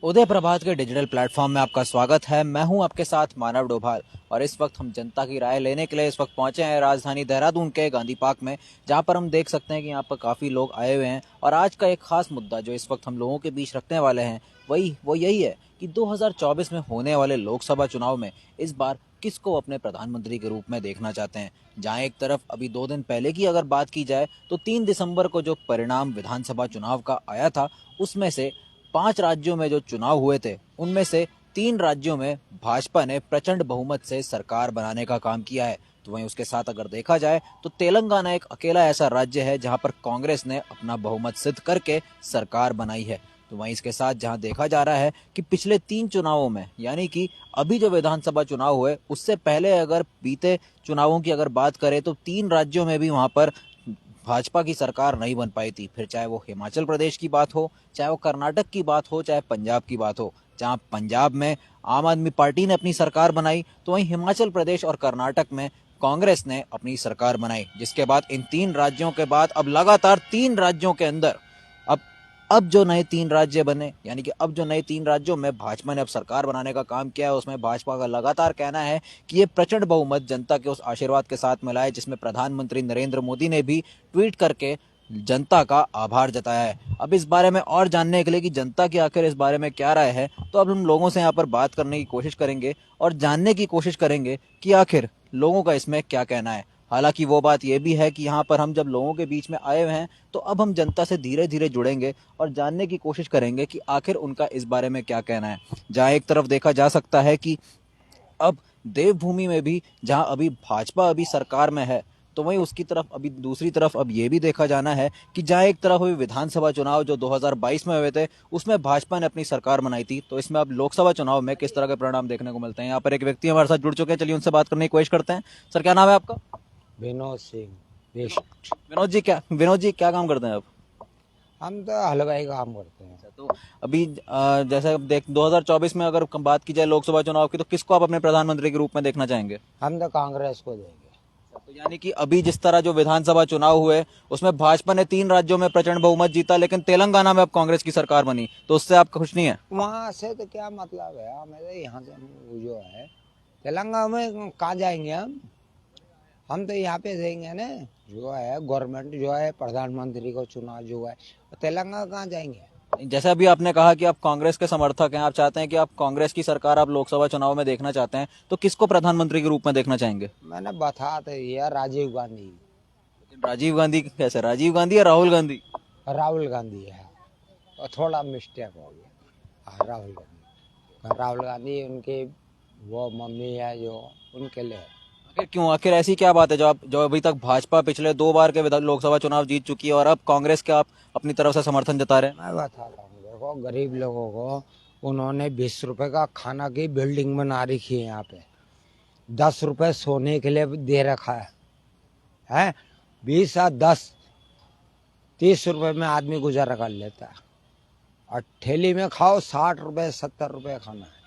उदय प्रभात के digital platform में आपका स्वागत है। मैं हूं आपके साथ मानव डोभाल और इस वक्त हम जनता की राय लेने के लिए इस वक्त पहुंचे हैं राजधानी देहरादून के गांधी पार्क में, जहां पर हम देख सकते हैं कि यहां पर काफी लोग आए हुए हैं। और आज का एक खास मुद्दा जो इस वक्त हम लोगों के बीच रखने वाले हैं वो यही है कि 2024 में होने वाले लोकसभा चुनाव में इस बार किसको अपने प्रधानमंत्री के रूप में देखना चाहते हैं। जहां एक तरफ अभी 2 दिन पहले की अगर बात की जाए तो 3 दिसंबर को जो परिणाम विधानसभा चुनाव का आया था, उसमें से 5 राज्यों में जो चुनाव हुए थे उनमें से 3 राज्यों में भाजपा ने प्रचंड बहुमत से सरकार बनाने का काम किया है। तो वहीं उसके साथ अगर देखा जाए तो तेलंगाना एक अकेला ऐसा राज्य है जहां पर कांग्रेस ने अपना बहुमत सिद्ध करके सरकार बनाई है। तो वहीं इसके साथ जहां देखा जा रहा है कि पिछले 3 चुनावों में, यानी कि अभी जो विधानसभा चुनाव हुए उससे पहले अगर बीते चुनावों की अगर बात करें तो 3 राज्यों में भी वहां पर भाजपा की सरकार नहीं बन पाई थी। फिर चाहे वो हिमाचल प्रदेश की बात हो, चाहे वो कर्नाटक की बात हो, चाहे पंजाब की बात हो। जहां पंजाब में आम आदमी पार्टी ने अपनी सरकार बनाई, तो वहीं हिमाचल प्रदेश और कर्नाटक में कांग्रेस ने अपनी सरकार बनाई। जिसके बाद इन 3 राज्यों के बाद अब लगातार 3 राज्यों के अंदर अब अब जो नए 3 राज्य बने, यानी कि अब जो नए 3 राज्यों में भाजपा ने अब सरकार बनाने का काम किया है, उसमें भाजपा का लगातार कहना है कि ये प्रचंड बहुमत जनता के उस आशीर्वाद के साथ मिला है, जिसमें प्रधानमंत्री नरेंद्र मोदी ने भी ट्वीट करके जनता का आभार जताया है। अब इस बारे में और जानने के लिए कि जनता की आखिर इस बारे में क्या राय है, तो अब हम लोगों से यहाँ पर बात करने की कोशिश करेंगे और जानने की कोशिश करेंगे कि आखिर लोगों का इसमें क्या कहना है। हालांकि वो बात यह भी है कि यहाँ पर हम जब लोगों के बीच में आए हुए हैं तो अब हम जनता से धीरे धीरे जुड़ेंगे और जानने की कोशिश करेंगे कि आखिर उनका इस बारे में क्या कहना है। जहाँ एक तरफ देखा जा सकता है कि अब देवभूमि में भी जहां अभी भाजपा अभी सरकार में है, तो वहीं उसकी तरफ अभी दूसरी तरफ अब ये भी देखा जाना है कि जहां एक तरफ अभी विधानसभा चुनाव जो 2022 में हुए थे उसमें भाजपा ने अपनी सरकार बनाई थी, तो इसमें अब लोकसभा चुनाव में किस तरह के परिणाम देखने को मिलते हैं। यहाँ पर एक व्यक्ति हमारे साथ जुड़ चुके हैं, चलिए उनसे बात करने की कोशिश करते हैं। सर, क्या नाम है आपका? विनोद सिंह विनोद जी क्या काम करते हैं आप? हम तो हलवाई काम करते हैं। तो अभी जैसे अब देख 2024 में अगर बात की जाए लोकसभा चुनाव की, तो किसको आप अपने प्रधानमंत्री के रूप में देखना चाहेंगे? हम तो कांग्रेस को देंगे। तो यानी कि अभी जिस तरह जो विधानसभा चुनाव हुए उसमें भाजपा ने 3 राज्यों में प्रचंड बहुमत जीता, लेकिन तेलंगाना में अब कांग्रेस की सरकार बनी, तो उससे आप खुश नहीं है? वहां से तो क्या मतलब है, हमें तो यहाँ से वो जो है तेलंगाना में कहाँ जाएंगे हम तो यहाँ पे देंगे ना। जो है गवर्नमेंट जो है प्रधानमंत्री को चुना जो है, तेलंगाना कहाँ जाएंगे। जैसे अभी आपने कहा कि आप कांग्रेस के समर्थक हैं, आप चाहते हैं कि आप कांग्रेस की सरकार आप लोकसभा चुनाव में देखना चाहते हैं, तो किसको प्रधानमंत्री के रूप में देखना चाहेंगे? मैंने बता तो दिया, राजीव गांधी। लेकिन राजीव गांधी कैसे? राजीव गांधी या राहुल गांधी? राहुल गांधी है, और थोड़ा मिस्टेक हो गया। हाँ, राहुल गांधी उनकी वो मम्मी है जो, उनके लिए। आखिर क्यों? आखिर ऐसी क्या बात है जो अभी तक भाजपा पिछले 2 बार के लोकसभा चुनाव जीत चुकी है और अब कांग्रेस के आप अपनी तरफ से समर्थन जता रहे हैं? मैं बताता हूँ, देखो गरीब लोगों को उन्होंने 20 रुपए का खाना की बिल्डिंग बना रखी है यहाँ पे, 10 रुपए सोने के लिए दे रखा है 20 या 10, 30 रुपए में आदमी गुजारा कर लेता है। और ठेली में खाओ 60 रुपए 70 रुपए खाना है।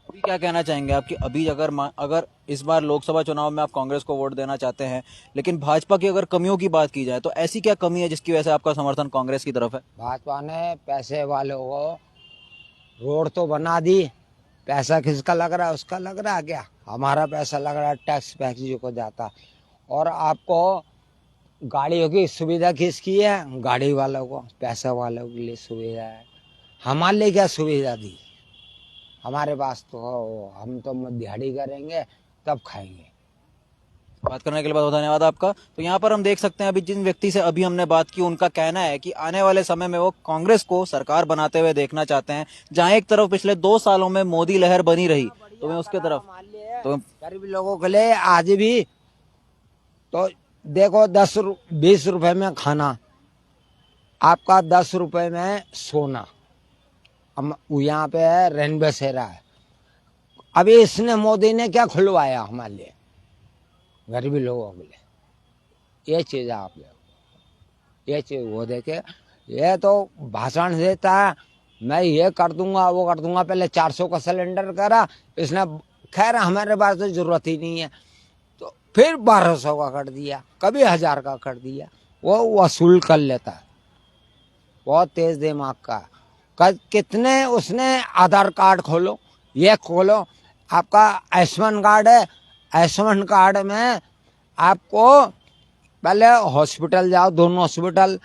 अभी क्या कहना चाहेंगे आप कि अभी अगर इस बार लोकसभा चुनाव में आप कांग्रेस को वोट देना चाहते हैं, लेकिन भाजपा की अगर कमियों की बात की जाए तो ऐसी क्या कमी है जिसकी वजह से आपका समर्थन कांग्रेस की तरफ है? भाजपा ने पैसे वालों को रोड तो बना दी, पैसा किसका लग रहा है, उसका लग रहा है क्या? हमारा पैसा लग रहा है, टैक्स पैक्स को जाता। और आपको गाड़ियों की सुविधा किसकी है? गाड़ी वालों को, पैसा वालों के लिए सुविधा है। हमारे लिए क्या सुविधा दी? हमारे पास तो हम तो दिहाड़ी करेंगे तब खाएंगे। बात करने के लिए बहुत धन्यवाद आपका। तो यहाँ पर हम देख सकते हैं अभी जिन व्यक्ति से अभी हमने बात की उनका कहना है कि आने वाले समय में वो कांग्रेस को सरकार बनाते हुए देखना चाहते हैं। जहां एक तरफ पिछले 2 सालों में मोदी लहर बनी रही, तो मैं उसके तरफ तो गरीब लोगों के लिए आज भी तो देखो 20 रुपए में खाना, आपका 10 रुपए में सोना। हम यहाँ पे है रेन बसेरा है। अभी इसने मोदी ने क्या खुलवाया हमारे लिए, गरीबी लोगों के लिए? ये चीज आप ये चीज वो देखे, ये तो भाषण देता है, मैं ये कर दूंगा वो कर दूंगा। पहले 400 का सिलेंडर करा इसने, खैर हमारे पास तो जरूरत ही नहीं है, तो फिर 1200 का कर दिया, कभी 1000 का कर दिया। वो वसूल कर लेता है, बहुत तेज दिमाग का। कितने उसने आधार कार्ड खोलो, ये खोलो, आपका आयुष्मान कार्ड है, आयुष्मान कार्ड में आपको पहले हॉस्पिटल जाओ, दोनों हॉस्पिटल,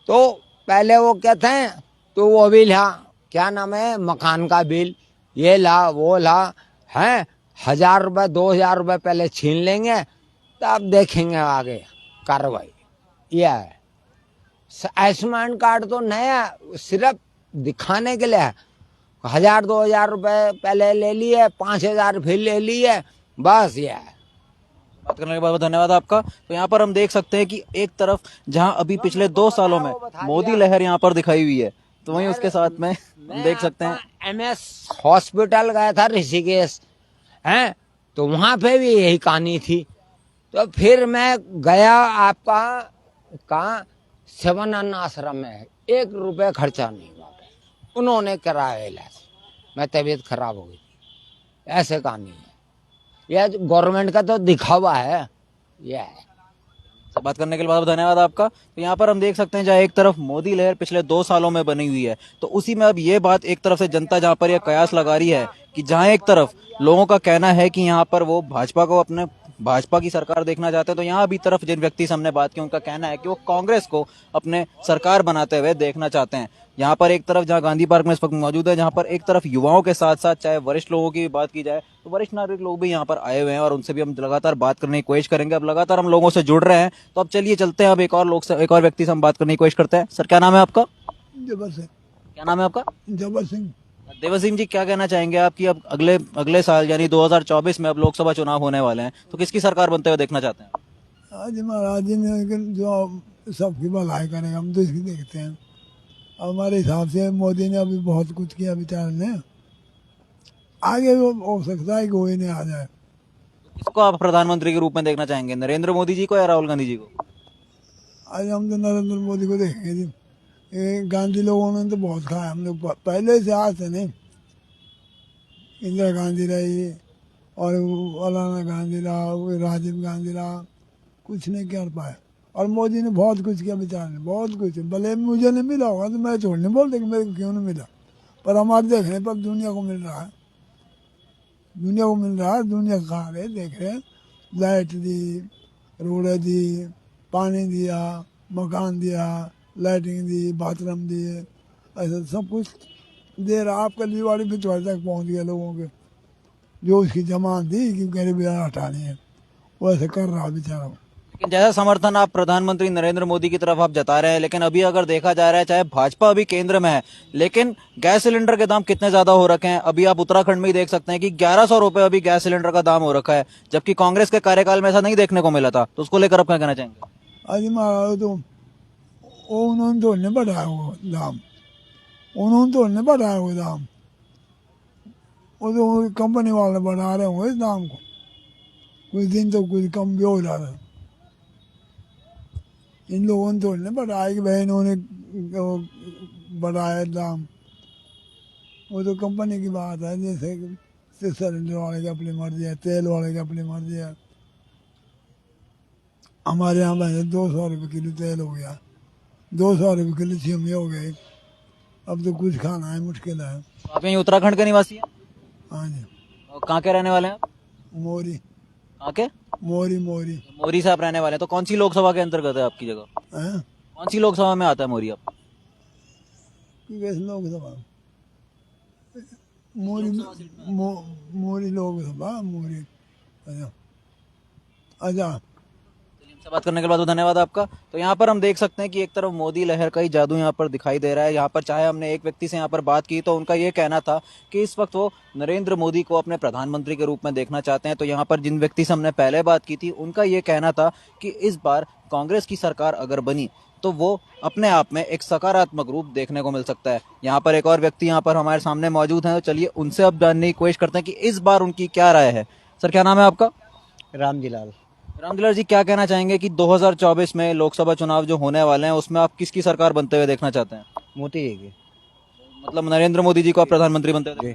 तो पहले वो कहते हैं तो वो भी ला, क्या नाम है, मकान का बिल, ये ला वो ला, है 1,000 रुपये 2,000 रुपये पहले छीन लेंगे, तब देखेंगे आगे कार्रवाई। यह है आयुष्मान कार्ड तो नया, सिर्फ दिखाने के लिए है। 1,000 2,000 रुपये पहले ले लिए, 5,000 फिर ले लिए, बस यह है। बात करने के बाद धन्यवाद आपका। तो यहाँ पर हम देख सकते हैं कि एक तरफ जहाँ अभी पिछले 2 सालों में मोदी लहर यहाँ पर दिखाई हुई है, तो वहीं उसके साथ में हम देख सकते हैं MS हॉस्पिटल गया था ऋषिकेश, हैं, तो वहां पे भी यही कहानी थी। तो फिर मैं गया आपका कहाँ, सेवानंद आश्रम में, 1 रुपये खर्चा नहीं हुआ, उन्होंने कराया इलाज, मैं तबीयत खराब हो गई, ऐसे कहानी है। यह गवर्नमेंट का तो दिखावा है, यह है। बात करने के बाद धन्यवाद आपका। तो यहाँ पर हम देख सकते हैं जहाँ एक तरफ मोदी लहर पिछले 2 सालों में बनी हुई है, तो उसी में अब ये बात एक तरफ से जनता जहाँ पर यह कयास लगा रही है कि जहाँ एक तरफ लोगों का कहना है कि यहाँ पर वो भाजपा को, अपने भाजपा की सरकार देखना चाहते हैं, तो यहाँ अभी तरफ जिन व्यक्ति से हमने बात की उनका कहना है कि वो कांग्रेस को अपने सरकार बनाते हुए देखना चाहते हैं। यहाँ पर एक तरफ जहाँ गांधी पार्क में इस वक्त मौजूद है, जहाँ पर एक तरफ युवाओं के साथ साथ चाहे वरिष्ठ लोगों की बात की जाए तो वरिष्ठ नागरिक लोग भी यहाँ पर आए हुए हैं और उनसे भी हम लगातार बात करने की कोशिश करेंगे। अब लगातार हम लोगों से जुड़ रहे हैं, तो अब चलिए चलते हैं, अब एक और लोग से, एक और व्यक्ति से हम बात करने की कोशिश करते हैं। सर क्या नाम है आपका? जबर सिंह। क्या नाम है आपका? जबर सिंह। देवर सिंह जी, क्या कहना चाहेंगे आप कि अब अगले अगले साल यानी 2024 में अब लोकसभा चुनाव होने वाले हैं, तो किसकी सरकार बनते हुए देखना चाहते हैं? आज महाराज जी ने जो सबकी भलाई करेगा, हम तो इसकी देखते हैं। हमारे हिसाब से मोदी ने अभी बहुत कुछ किया बेचारे ने, आगे वो हो सकता है कि कोई नहीं आ जाए। किसको आप प्रधानमंत्री के रूप में देखना चाहेंगे, नरेंद्र मोदी जी को या राहुल गांधी जी को? आज हम तो नरेंद्र मोदी को देखेंगे जी। ये गांधी लोगों ने तो बहुत खाया, हम लोग पहले से आज से नहीं। इंदिरा गांधी रही और मौलाना गांधी रहा, राजीव गांधी रहा, कुछ नहीं कर पाए। और मोदी ने बहुत कुछ किया बेचारे ने, बहुत कुछ। भले मुझे नहीं मिला होगा तो मैं छोड़ नहीं बोलते कि मेरे को क्यों नहीं मिला, पर हमारे देखने पर दुनिया को मिल रहा है, दुनिया को मिल रहा है, दुनिया खा रहे देख रहे। लाइट दी, रोडें दी, पानी दिया, मकान दिया, लाइटिंग दी, बाथरूम दिए, ऐसा सब कुछ दे रहा। आपका दिवाली भिजवाड़ी तक पहुँच गया लोगों के, जो उसकी जमान थी कि गरीबी हटानी है, वो ऐसे कर रहा बेचारा। लेकिन जैसा समर्थन आप प्रधानमंत्री नरेंद्र मोदी की तरफ आप जता रहे हैं, लेकिन अभी अगर देखा जा रहा है चाहे भाजपा अभी केंद्र में है, लेकिन गैस सिलेंडर के दाम कितने ज्यादा हो रखे हैं। अभी आप उत्तराखंड में ही देख सकते हैं कि 1100 रुपए अभी गैस सिलेंडर का दाम हो रखा है, जबकि कांग्रेस के कार्यकाल में ऐसा नहीं देखने को मिला था। तो उसको लेकर आप क्या कहना चाहेंगे? अरे महाराज तो उन्होंने तो नहीं बढ़ाया वो दाम, उन्होंने तो नहीं बढ़ाया वो दाम, वो तो कंपनी वाले बढ़ा रहे होंगे इस दाम को। कुछ दिन तो कुछ कम भी हो जा रहा है। इन लोगों ने तो नहीं बढ़ाया कि भाई इन्होंने बढ़ाया दाम, वो तो कंपनी की बात है। जैसे सिलेंडर वाले की अपनी मर्जी है, तेल वाले की अपनी मर्जी है। हमारे यहाँ भाई 200 रुपये किलो तेल हो गया, 200 रुपये किलो चीनी हो गई। अब तो कुछ खाना है मुश्किल है। आप यहीं उत्तराखंड के निवासी हैं? हाँ जी। और कहाँ के रहने वाले हैं आप? मोरी। कहाँ के? मोरी मोरी। मोरी से आप रहने वाले हैं, तो कौन सी लोकसभा के अंतर्गत है आपकी जगह? हैं? कौन सी लोकसभा में आता है मोरी आप? किस लोकसभा? मोरी मोरी लोकसभा मोरी। अच्छा अच्छा। से बात करने के बाद धन्यवाद आपका। तो यहाँ पर हम देख सकते हैं कि एक तरफ मोदी लहर का ही जादू यहाँ पर दिखाई दे रहा है। यहाँ पर चाहे हमने एक व्यक्ति से यहाँ पर बात की तो उनका ये कहना था कि इस वक्त वो नरेंद्र मोदी को अपने प्रधानमंत्री के रूप में देखना चाहते हैं। तो यहाँ पर जिन व्यक्ति से हमने पहले बात की थी उनका ये कहना था कि इस बार कांग्रेस की सरकार अगर बनी तो वो अपने आप में एक सकारात्मक रूप देखने को मिल सकता है। यहाँ पर एक और व्यक्ति यहाँ पर हमारे सामने मौजूद हैं, तो चलिए उनसे अब जानने की कोशिश करते हैं कि इस बार उनकी क्या राय है। सर क्या नाम है आपका? रामजीलाल। रामदुलार जी, क्या कहना चाहेंगे कि 2024 में लोकसभा चुनाव जो होने वाले हैं उसमें आप किसकी सरकार बनते हुए देखना चाहते हैं? मोदी जी की। मतलब नरेंद्र मोदी जी को आप प्रधानमंत्री बनते हुए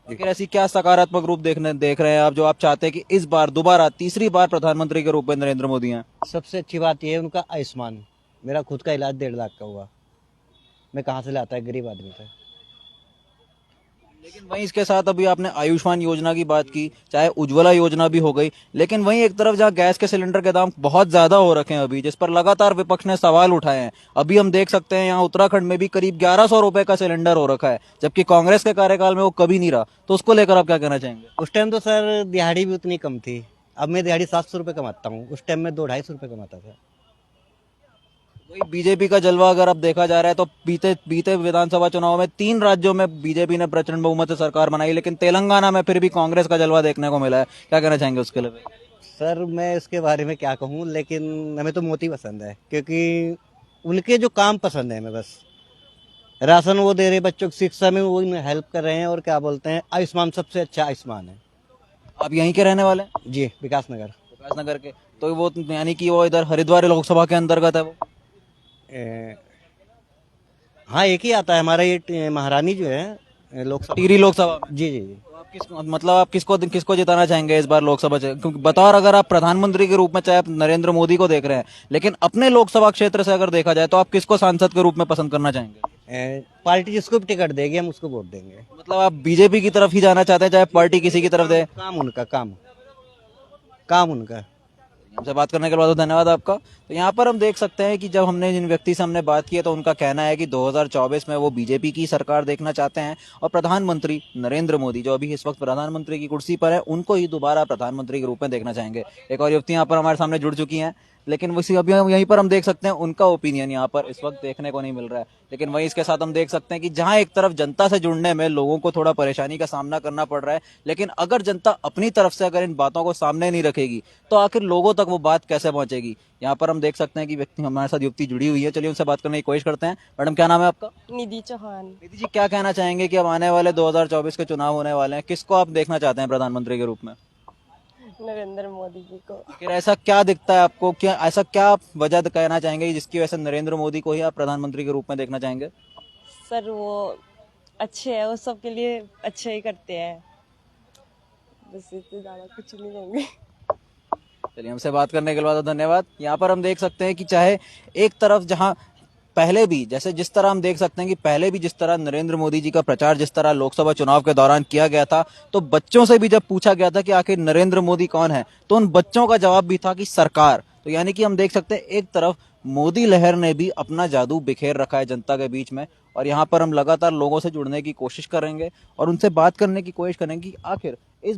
देखना, ऐसी क्या सकारात्मक रूप देख रहे हैं आप जो आप चाहते हैं कि इस बार दोबारा तीसरी बार प्रधानमंत्री के रूप में नरेंद्र मोदी हैं? सबसे अच्छी बात यह है उनका आयुष्मान। मेरा खुद का इलाज 1.5 लाख का हुआ, मैं कहाँ से लाता है, गरीब आदमी था। लेकिन वहीं इसके साथ अभी आपने आयुष्मान योजना की बात की, चाहे उज्ज्वला योजना भी हो गई, लेकिन वहीं एक तरफ जहां गैस के सिलेंडर के दाम बहुत ज्यादा हो रखे हैं अभी, जिस पर लगातार विपक्ष ने सवाल उठाए हैं। अभी हम देख सकते हैं यहाँ उत्तराखंड में भी करीब 1100 रुपए का सिलेंडर हो रखा है, जबकि कांग्रेस के कार्यकाल में वो कभी नहीं रहा। तो उसको लेकर आप क्या कहना चाहेंगे? उस टाइम तो सर दिहाड़ी भी उतनी कम थी। अब मैं दिहाड़ी 700 रुपये कमाता हूँ, उस टाइम में 200-250 रुपये कमाता था। वही बीजेपी का जलवा अगर अब देखा जा रहा है तो बीते बीते विधानसभा चुनाव में 3 राज्यों में बीजेपी ने प्रचंड बहुमत से सरकार बनाई, लेकिन तेलंगाना में फिर भी कांग्रेस का जलवा देखने को मिला है। क्या कहना चाहेंगे उसके लिए? सर मैं इसके बारे में क्या कहूँ, लेकिन हमें तो मोदी पसंद है, क्योंकि उनके जो काम पसंद है हमें। बस राशन वो दे रहे, बच्चों की शिक्षा में वो हेल्प कर रहे हैं, और क्या बोलते हैं, आयुष्मान सबसे अच्छा आयुष्मान है। आप यहीं के रहने वाले हैं? जी, विकास नगर। विकासनगर के। तो वो यानी कि वो इधर हरिद्वार लोकसभा के अंतर्गत है वो? ए, हाँ, एक ही आता है हमारा ये महारानी जो है लोकसभा। टिहरी लोकसभा में। जी जी जी। तो आप मतलब आप किसको किसको जिताना चाहेंगे इस बार लोकसभा से? क्योंकि बतौर अगर आप प्रधानमंत्री के रूप में चाहे आप नरेंद्र मोदी को देख रहे हैं, लेकिन अपने लोकसभा क्षेत्र से अगर देखा जाए तो आप किसको सांसद के रूप में पसंद करना चाहेंगे? पार्टी जिसको भी टिकट देगी हम उसको वोट देंगे। मतलब आप बीजेपी की तरफ ही जाना चाहते हैं, चाहे पार्टी किसी की तरफ दे? काम उनका, काम उनका। हमसे बात करने के बाद धन्यवाद आपका। तो यहाँ पर हम देख सकते हैं कि जब हमने जिन व्यक्ति से हमने बात की है तो उनका कहना है कि 2024 में वो बीजेपी की सरकार देखना चाहते हैं और प्रधानमंत्री नरेंद्र मोदी जो अभी इस वक्त प्रधानमंत्री की कुर्सी पर है उनको ही दोबारा प्रधानमंत्री के रूप में देखना चाहेंगे। एक और युवती यहाँ पर हमारे सामने जुड़ चुकी हैं, लेकिन वैसे अभी हम यहीं पर हम देख सकते हैं उनका ओपिनियन यहाँ पर इस वक्त देखने को नहीं मिल रहा है। लेकिन वहीं इसके साथ हम देख सकते हैं कि जहां एक तरफ जनता से जुड़ने में लोगों को थोड़ा परेशानी का सामना करना पड़ रहा है, लेकिन अगर जनता अपनी तरफ से अगर इन बातों को सामने नहीं रखेगी तो आखिर लोगों तक वो बात कैसे पहुंचेगी? यहाँ पर हम देख सकते हैं कि व्यक्ति हमारे साथ युवती जुड़ी हुई है, चलिए उनसे बात करने की कोशिश करते हैं। मैडम क्या नाम है आपका? निधि चौहान। निधि जी, क्या कहना चाहेंगे कि अब आने वाले 2024 के चुनाव होने वाले हैं, किसको आप देखना चाहते हैं प्रधानमंत्री के रूप में? नरेंद्र मोदी जी को। फिर ऐसा क्या दिखता है आपको, क्या ऐसा क्या आप वजह कहना चाहेंगे जिसकी वजह से नरेंद्र मोदी को ही आप प्रधानमंत्री के रूप में देखना चाहेंगे? सर वो अच्छे हैं, वो सबके लिए अच्छे ही करते हैं, बस इससे ज्यादा कुछ नहीं होंगे। चलिए, हमसे बात करने के बाद धन्यवाद। यहाँ पर हम देख सकते हैं कि चाहे एक तरफ जहाँ पहले भी जैसे जिस तरह हम देख सकते हैं कि पहले भी जिस तरह नरेंद्र मोदी जी का प्रचार जिस तरह लोकसभा चुनाव के दौरान किया गया था, तो बच्चों से भी जब पूछा गया था कि आखिर नरेंद्र मोदी कौन है, तो उन बच्चों का जवाब भी था कि सरकार। तो यानी कि हम देख सकते हैं एक तरफ मोदी लहर ने भी अपना जादू बिखेर रखा है जनता के बीच में, और यहाँ पर हम लगातार लोगों से जुड़ने की कोशिश करेंगे और उनसे बात करने की कोशिश करेंगे कि आखिर इस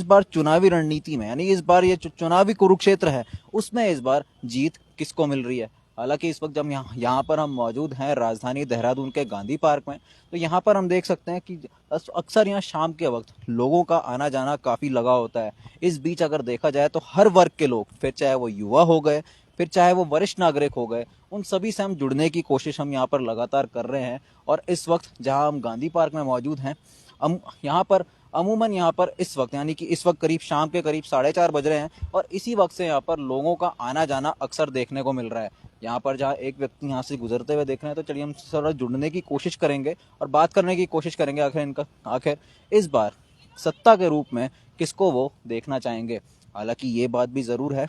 बार चुनावी रणनीति में, यानी इस बार ये चुनावी कुरुक्षेत्र है उसमें इस बार जीत किसको मिल रही है। हालांकि इस वक्त जब यहाँ पर हम मौजूद हैं राजधानी देहरादून के गांधी पार्क में, तो यहाँ पर हम देख सकते हैं कि अक्सर यहाँ शाम के वक्त लोगों का आना जाना काफ़ी लगा होता है। इस बीच अगर देखा जाए तो हर वर्ग के लोग, फिर चाहे वो युवा हो गए, फिर चाहे वो वरिष्ठ नागरिक हो गए, उन सभी से हम जुड़ने की कोशिश हम यहाँ पर लगातार कर रहे हैं। और इस वक्त जहाँ हम गांधी पार्क में मौजूद हैं, हम यहाँ पर अमूमन यहाँ पर इस वक्त यानी कि इस वक्त करीब शाम के करीब 4:30 बज रहे हैं और इसी वक्त से यहाँ पर लोगों का आना जाना अक्सर देखने को मिल रहा है। यहाँ पर जहाँ एक व्यक्ति यहाँ से गुजरते हुए देख रहे हैं, तो चलिए हम थोड़ा जुड़ने की कोशिश करेंगे और बात करने की कोशिश करेंगे आखिर इस बार सत्ता के रूप में किसको वो देखना चाहेंगे। हालांकि ये बात भी ज़रूर है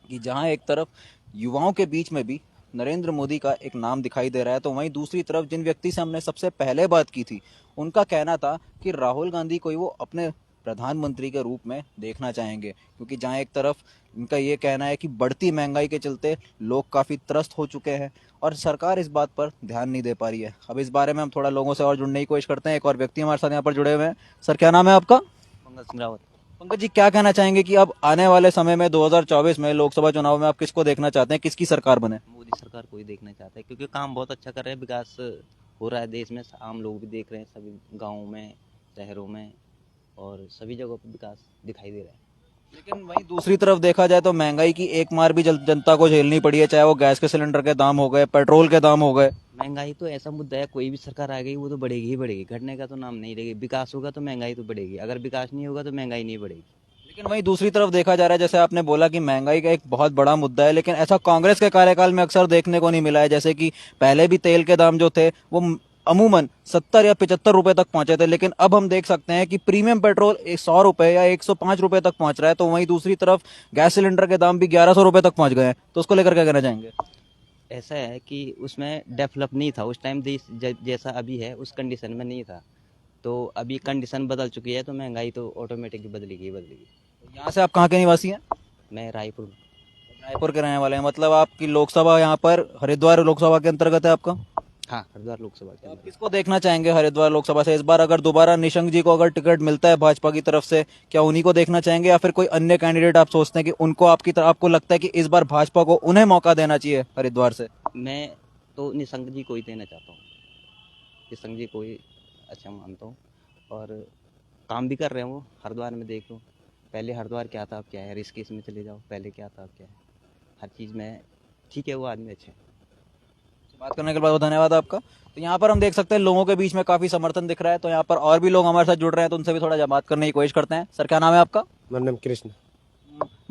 कि जहाँ एक तरफ युवाओं के बीच में भी नरेंद्र मोदी का एक नाम दिखाई दे रहा है, तो वहीं दूसरी तरफ जिन व्यक्ति से हमने सबसे पहले बात की थी उनका कहना था कि राहुल गांधी को ही वो अपने प्रधानमंत्री के रूप में देखना चाहेंगे, क्योंकि जहाँ एक तरफ इनका ये कहना है कि बढ़ती महंगाई के चलते लोग काफ़ी त्रस्त हो चुके हैं और सरकार इस बात पर ध्यान नहीं दे पा रही है। अब इस बारे में हम थोड़ा लोगों से और जुड़ने की कोशिश करते हैं। एक और व्यक्ति हमारे साथ यहाँ पर जुड़े हुए हैं। सर क्या नाम है आपका? पंकज सिंह रावत। पंकज जी, क्या कहना चाहेंगे कि अब आने वाले समय में 2024 में लोकसभा चुनाव में आप किसको देखना चाहते हैं, किसकी सरकार बने? मोदी सरकार को ही देखना चाहता है, क्योंकि काम बहुत अच्छा कर रहे हैं, विकास हो रहा है देश में, आम लोग भी देख रहे हैं, सभी गाँवों में, शहरों में और सभी जगहों पर विकास दिखाई दे रहा है। लेकिन वहीं दूसरी तरफ देखा जाए तो महंगाई की एक मार भी जनता को झेलनी पड़ी है, चाहे वो गैस के सिलेंडर के दाम हो गए, पेट्रोल के दाम हो गए। महंगाई तो ऐसा मुद्दा है, कोई भी सरकार आ गई वो तो बढ़ेगी ही बढ़ेगी, घटने का तो नाम नहीं रहेगी। विकास होगा तो महंगाई तो बढ़ेगी, अगर विकास नहीं होगा तो महंगाई नहीं बढ़ेगी। लेकिन वहीं दूसरी तरफ देखा जा रहा है, जैसे आपने बोला कि महंगाई का एक बहुत बड़ा मुद्दा है, लेकिन ऐसा कांग्रेस के कार्यकाल में अक्सर देखने को नहीं मिला है। जैसे कि पहले भी तेल के दाम जो थे वो अमूमन 70 या 75 रुपए तक पहुंचे थे, लेकिन अब हम देख सकते हैं कि प्रीमियम पेट्रोल 100 रुपए या 105 रुपए तक पहुंच रहा है। तो वहीं दूसरी तरफ गैस सिलेंडर के दाम भी 1100 रुपए तक पहुंच गए हैं। तो उसको लेकर क्या कहना चाहेंगे? ऐसा है कि उसमें डेवलप नहीं था उस टाइम, देश जैसा अभी है उस कंडीशन में नहीं था। तो अभी कंडीशन बदल चुकी है, तो महंगाई तो ऑटोमेटिकली बदलेगी ही बदलेगी। यहाँ से आप कहाँ के निवासी हैं? मैं रायपुर में। रायपुर के रहने वाले हैं, मतलब आपकी लोकसभा यहाँ पर हरिद्वार लोकसभा के अंतर्गत है आपका। हाँ, हरिद्वार लोकसभा के आप अंदर। किसको देखना चाहेंगे हरिद्वार लोकसभा से? इस बार अगर दोबारा निशंक जी को अगर टिकट मिलता है भाजपा की तरफ से, क्या उन्हीं को देखना चाहेंगे या फिर कोई अन्य कैंडिडेट आप सोचते हैं कि उनको आपकी तरफ आपको लगता है कि इस बार भाजपा को उन्हें मौका देना चाहिए हरिद्वार से? मैं तो निशंक जी को ही देना चाहता हूँ। निशंक जी को ही अच्छा मानता हूँ, और काम भी कर रहे हैं वो। हरिद्वार में देख लो, पहले हरिद्वार क्या था अब क्या है, ऋषिकेश में चले जाओ, पहले क्या था अब क्या है, हर चीज़ में ठीक है, वो आदमी अच्छे हैं। बात करने के लिए बहुत धन्यवाद आपका। तो यहाँ पर हम देख सकते हैं लोगों के बीच में काफी समर्थन दिख रहा है, तो यहाँ पर और भी लोग हमारे साथ जुड़ रहे हैं, तो उनसे भी थोड़ा बात करने की कोशिश करते हैं। सर, क्या नाम है आपका? मेरा नाम कृष्ण।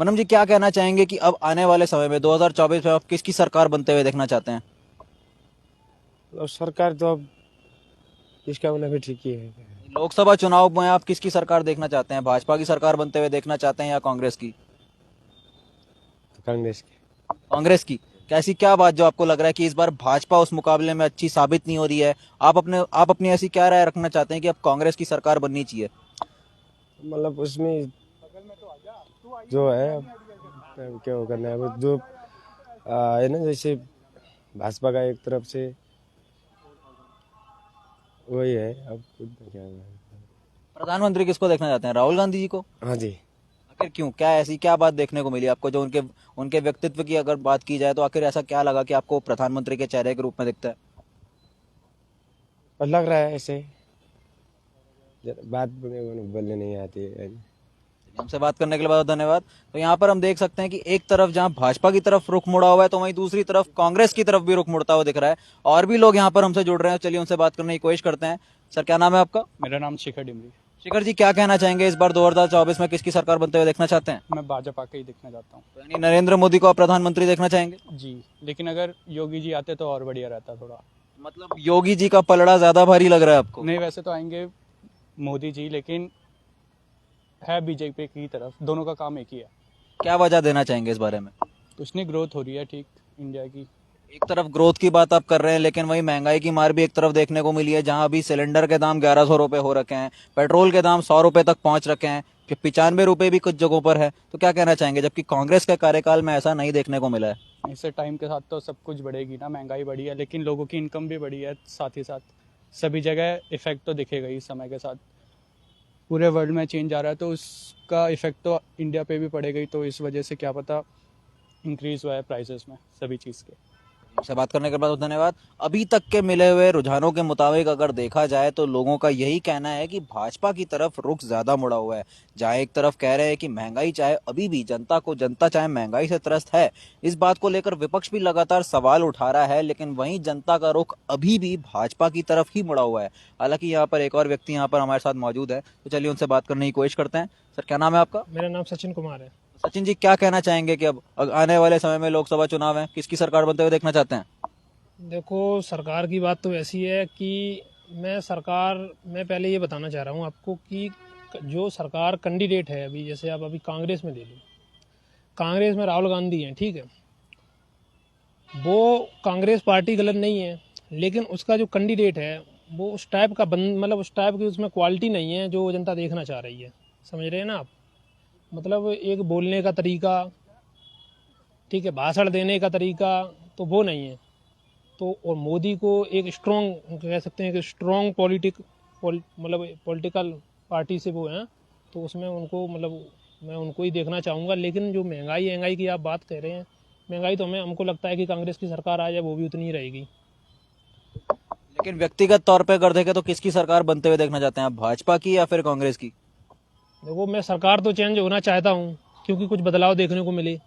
मनम जी, क्या कहना चाहेंगे कि अब आने वाले समय में 2024 में आप किसकी सरकार बनते हुए देखना चाहते हैं? और सरकार तो अब इसका होना भी ठीक ही है। लोकसभा चुनाव में आप किसकी सरकार देखना चाहते हैं? भाजपा की सरकार बनते हुए देखना चाहते हैं या कांग्रेस की? तो कांग्रेस के। कांग्रेस की। कैसी क्या बात जो आपको लग रहा है कि इस बार भाजपा उस मुकाबले में अच्छी साबित नहीं हो रही है? आप अपनी ऐसी क्या राय रखना चाहते हैं कि अब कांग्रेस की सरकार बननी चाहिए? मतलब उसमें जो है अब क्या करना है, अब जो है ना, जैसे भाजपा का एक तरफ से वही है। अब खुद क्या है। प्रधानमंत्री किसको देखना चाहते हैं? राहुल गांधी जी को? हाँ जी। आखिर क्यों, क्या ऐसी क्या बात देखने को मिली आपको जो उनके उनके व्यक्तित्व की अगर बात की जाए तो आखिर ऐसा क्या लगा कि आपको प्रधानमंत्री के चेहरे के रूप में दिखता है? और लग रहा है ऐसे बात बोलने नहीं आती है। हमसे बात करने के लिए बहुत धन्यवाद। तो यहाँ पर हम देख सकते हैं कि एक तरफ जहाँ भाजपा की तरफ रुख मुड़ा हुआ है, तो वहीं दूसरी तरफ कांग्रेस की तरफ भी रुख मुड़ता हुआ दिख रहा है। और भी लोग यहाँ पर हमसे जुड़ रहे हैं, चलिए उनसे बात करने की कोशिश करते हैं। सर, क्या नाम है आपका? मेरा नाम शिखर डिमरी। शिखर जी, क्या कहना चाहेंगे, इस बार 2024 में किसकी सरकार बनते हुए देखना चाहते हैं? मैं भाजपा का ही देखना चाहता हूँ। यानी नरेंद्र मोदी को आप प्रधानमंत्री देखना चाहेंगे? जी, लेकिन अगर योगी जी आते तो और बढ़िया रहता थोड़ा। मतलब योगी जी का पलड़ा ज्यादा भारी लग रहा है आपको? नहीं, वैसे तो आएंगे मोदी जी, लेकिन है बीजेपी की तरफ, दोनों का काम एक ही है। क्या वजह देना चाहेंगे इस बारे में? कुछ नहीं, ग्रोथ हो रही है ठीक इंडिया की। एक तरफ ग्रोथ की बात आप कर रहे हैं, लेकिन वही महंगाई की मार भी एक तरफ देखने को मिली है, जहां अभी सिलेंडर के दाम 1100 रुपए हो रखे हैं, पेट्रोल के दाम 100 रुपए तक पहुंच रखे हैं, 95 रुपए भी कुछ जगहों पर है। तो क्या कहना चाहेंगे, जबकि कांग्रेस के कार्यकाल में ऐसा नहीं देखने को मिला है? इससे टाइम के साथ तो सब कुछ बढ़ेगी ना, महंगाई बढ़ी है, लेकिन लोगों की इनकम भी बढ़ी है साथ ही साथ। सभी जगह इफेक्ट तो दिखेगा ही समय के साथ। पूरे वर्ल्ड में चेंज आ रहा है, तो उसका इफेक्ट तो इंडिया पे भी पड़ेगा ही। तो इस वजह से क्या पता इंक्रीज हुआ है प्राइसेस में सभी चीज़ के। से बात करने के बाद धन्यवाद। अभी तक के मिले हुए रुझानों के मुताबिक अगर देखा जाए तो लोगों का यही कहना है कि भाजपा की तरफ रुख ज्यादा मुड़ा हुआ है। जहां एक तरफ कह रहे हैं कि महंगाई चाहे अभी भी जनता चाहे महंगाई से त्रस्त है, इस बात को लेकर विपक्ष भी लगातार सवाल उठा रहा है, लेकिन वहीं जनता का रुख अभी भी भाजपा की तरफ ही मुड़ा हुआ है। हालांकि यहाँ पर एक और व्यक्ति यहाँ पर हमारे साथ मौजूद है, तो चलिए उनसे बात करने की कोशिश करते हैं। सर, क्या नाम है आपका? मेरा नाम सचिन कुमार है। सचिन जी, क्या कहना चाहेंगे कि अब आने वाले समय में लोकसभा चुनाव है, किसकी सरकार बनते हुए देखना चाहते हैं? देखो, सरकार की बात तो ऐसी है कि मैं पहले ये बताना चाह रहा हूँ आपको कि जो सरकार कैंडिडेट है अभी, जैसे आप अभी कांग्रेस में ले लो, कांग्रेस में राहुल गांधी हैं, ठीक है, वो कांग्रेस पार्टी गलत नहीं है, लेकिन उसका जो कैंडिडेट है वो उस टाइप का मतलब उस टाइप की उसमें क्वालिटी नहीं है जो जनता देखना चाह रही है। समझ रहे हैं ना आप? मतलब एक बोलने का तरीका, ठीक है, भाषण देने का तरीका, तो वो नहीं है। तो और मोदी को एक स्ट्रॉन्ग कह सकते हैं कि स्ट्रॉन्ग मतलब पॉलिटिकल पार्टी से वो हैं, तो उसमें उनको मतलब मैं उनको ही देखना चाहूँगा। लेकिन जो महंगाई की आप बात कह रहे हैं, महंगाई तो हमको लगता है कि कांग्रेस की सरकार आ जाए वो भी उतनी ही रहेगी। लेकिन व्यक्तिगत तौर पे अगर देखें तो किसकी सरकार बनते हुए देखना चाहते हैं आप, भाजपा की या फिर कांग्रेस की? देखो, मैं सरकार तो चेंज होना चाहता हूँ क्योंकि कुछ बदलाव देखने को मिले,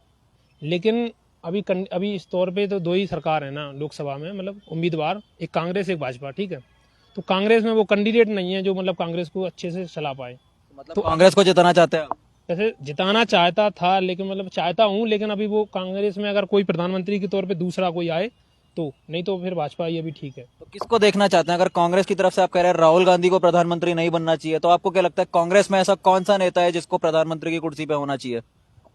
लेकिन अभी इस तौर पे तो दो ही सरकार है ना लोकसभा में, मतलब उम्मीदवार, एक कांग्रेस एक भाजपा, ठीक है। तो कांग्रेस में वो कैंडिडेट नहीं है जो मतलब कांग्रेस को अच्छे से चला पाए। मतलब तो कांग्रेस को जिताना चाहते हैं आप? जैसे जिताना चाहता था, लेकिन मतलब चाहता हूँ, लेकिन अभी वो कांग्रेस में अगर कोई प्रधानमंत्री के तौर पे दूसरा कोई आए तो, नहीं तो फिर भाजपा ये भी ठीक है। तो किसको देखना चाहते हैं? अगर कांग्रेस की तरफ से आप कह रहे हैं राहुल गांधी को प्रधानमंत्री नहीं बनना चाहिए, तो आपको क्या लगता है कांग्रेस में ऐसा कौन सा नेता है जिसको प्रधानमंत्री की कुर्सी पे होना चाहिए?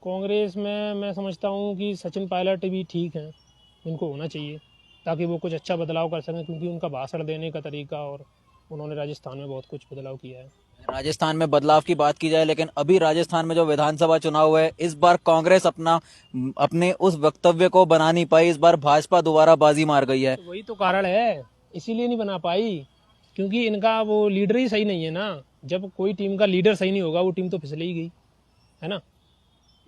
कांग्रेस में मैं समझता हूँ कि सचिन पायलट भी ठीक हैं, इनको होना चाहिए ताकि वो कुछ अच्छा बदलाव कर सकें, क्योंकि उनका भाषण देने का तरीका और उन्होंने राजस्थान में बहुत कुछ बदलाव किया है। राजस्थान में बदलाव की बात की जाए, लेकिन अभी राजस्थान में जो विधानसभा चुनाव हुए, इस बार कांग्रेस अपने उस वक्तव्य को बना नहीं पाई। इस बार भाजपा दोबारा बाजी मार गई है। तो वही तो कारण है, इसीलिए नहीं बना पाई, क्योंकि इनका वो लीडर ही सही नहीं है ना। जब कोई टीम का लीडर सही नहीं होगा, वो टीम तो फिसले ही गई, है ना।